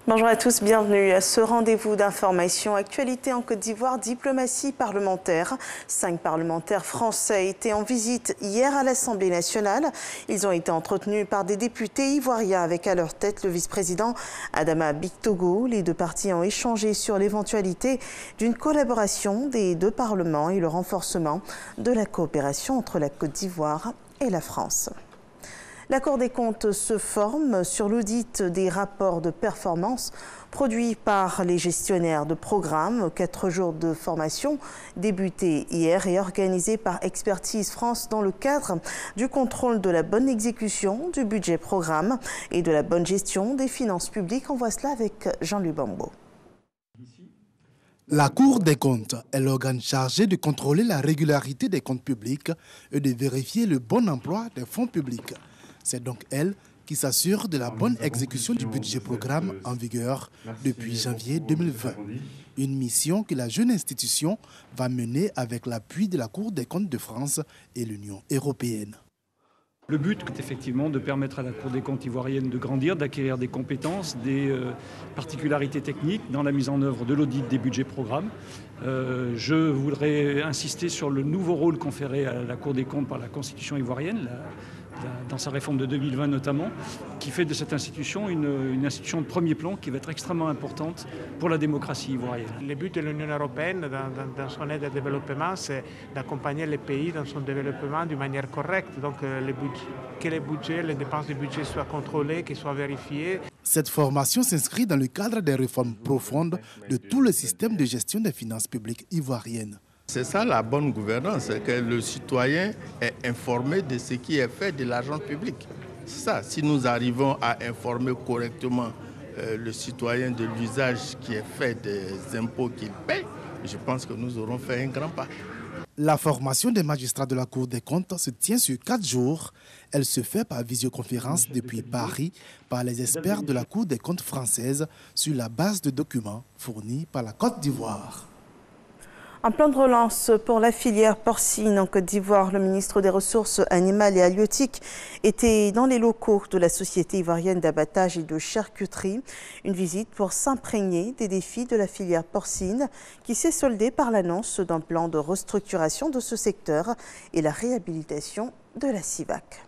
Bonjour à tous, bienvenue à ce rendez-vous d'information. Actualité en Côte d'Ivoire, diplomatie parlementaire. 5 parlementaires français étaient en visite hier à l'Assemblée nationale. Ils ont été entretenus par des députés ivoiriens avec à leur tête le vice-président Adama Bictogo. Les deux parties ont échangé sur l'éventualité d'une collaboration des deux parlements et le renforcement de la coopération entre la Côte d'Ivoire et la France. La Cour des comptes se forme sur l'audit des rapports de performance produits par les gestionnaires de programmes. 4 jours de formation débutés hier et organisés par Expertise France dans le cadre du contrôle de la bonne exécution du budget programme et de la bonne gestion des finances publiques. On voit cela avec Jean-Louis Bambo. La Cour des comptes est l'organe chargé de contrôler la régularité des comptes publics et de vérifier le bon emploi des fonds publics. C'est donc elle qui s'assure de la bonne exécution du budget programme en vigueur depuis janvier 2020. Une mission que la jeune institution va mener avec l'appui de la Cour des comptes de France et l'Union européenne. Le but est effectivement de permettre à la Cour des comptes ivoirienne de grandir, d'acquérir des compétences, des particularités techniques dans la mise en œuvre de l'audit des budgets programmes. Je voudrais insister sur le nouveau rôle conféré à la Cour des comptes par la Constitution ivoirienne, dans sa réforme de 2020 notamment, qui fait de cette institution une institution de premier plan qui va être extrêmement importante pour la démocratie ivoirienne. Le but de l'Union européenne dans son aide au développement, c'est d'accompagner les pays dans son développement d'une manière correcte. Donc que les dépenses du budget soient contrôlées, qu'elles soient vérifiées. Cette formation s'inscrit dans le cadre des réformes profondes de tout le système de gestion des finances publiques ivoiriennes. C'est ça la bonne gouvernance, que le citoyen est informé de ce qui est fait de l'argent public. C'est ça, si nous arrivons à informer correctement le citoyen de l'usage qui est fait des impôts qu'il paie, je pense que nous aurons fait un grand pas. La formation des magistrats de la Cour des comptes se tient sur 4 jours. Elle se fait par visioconférence depuis Paris par les experts de la Cour des comptes française sur la base de documents fournis par la Côte d'Ivoire. Un plan de relance pour la filière porcine en Côte d'Ivoire. Le ministre des Ressources animales et halieutiques était dans les locaux de la Société ivoirienne d'abattage et de charcuterie. Une visite pour s'imprégner des défis de la filière porcine qui s'est soldée par l'annonce d'un plan de restructuration de ce secteur et la réhabilitation de la CIVAC.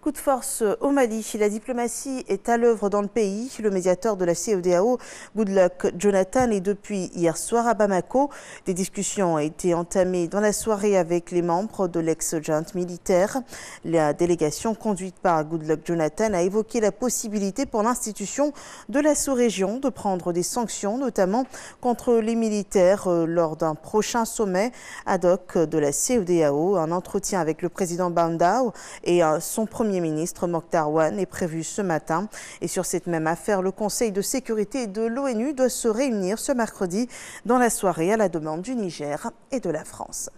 Coup de force au Mali, la diplomatie est à l'œuvre dans le pays. Le médiateur de la CEDEAO, Goodluck Jonathan, est depuis hier soir à Bamako. Des discussions ont été entamées dans la soirée avec les membres de l'ex-junte militaire. La délégation conduite par Goodluck Jonathan a évoqué la possibilité pour l'institution de la sous-région de prendre des sanctions, notamment contre les militaires, lors d'un prochain sommet ad hoc de la CEDEAO. Un entretien avec le président Bandao et son premier ministre Mokhtar Ouane est prévu ce matin. Et sur cette même affaire, le Conseil de sécurité de l'ONU doit se réunir ce mercredi dans la soirée à la demande du Niger et de la France.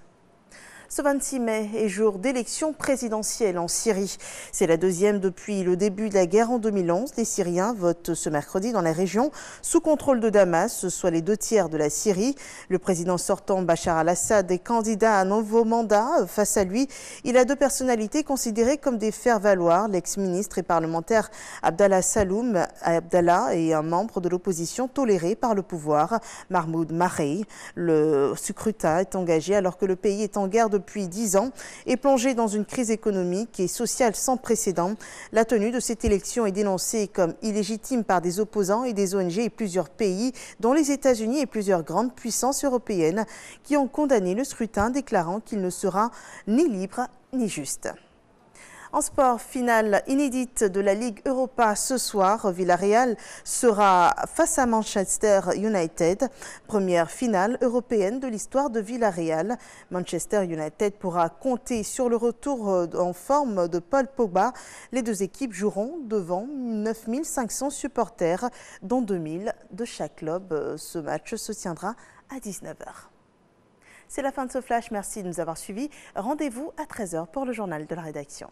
Ce 26 mai est jour d'élection présidentielle en Syrie. C'est la deuxième depuis le début de la guerre en 2011. Les Syriens votent ce mercredi dans la région sous contrôle de Damas, soit les 2/3 de la Syrie. Le président sortant Bachar al-Assad est candidat à un nouveau mandat. Face à lui, il a 2 personnalités considérées comme des faire-valoir. L'ex-ministre et parlementaire Abdallah Saloum Abdallah et un membre de l'opposition toléré par le pouvoir, Mahmoud Marei. Le scrutin est engagé alors que le pays est en guerre depuis 10 ans et plongé dans une crise économique et sociale sans précédent. La tenue de cette élection est dénoncée comme illégitime par des opposants et des ONG et plusieurs pays, dont les États-Unis et plusieurs grandes puissances européennes, qui ont condamné le scrutin, déclarant qu'il ne sera ni libre ni juste. En sport, finale inédite de la Ligue Europa ce soir. Villarreal sera face à Manchester United. Première finale européenne de l'histoire de Villarreal. Manchester United pourra compter sur le retour en forme de Paul Pogba. Les 2 équipes joueront devant 9500 supporters, dont 2000 de chaque club. Ce match se tiendra à 19 h. C'est la fin de ce flash. Merci de nous avoir suivis. Rendez-vous à 13 h pour le journal de la rédaction.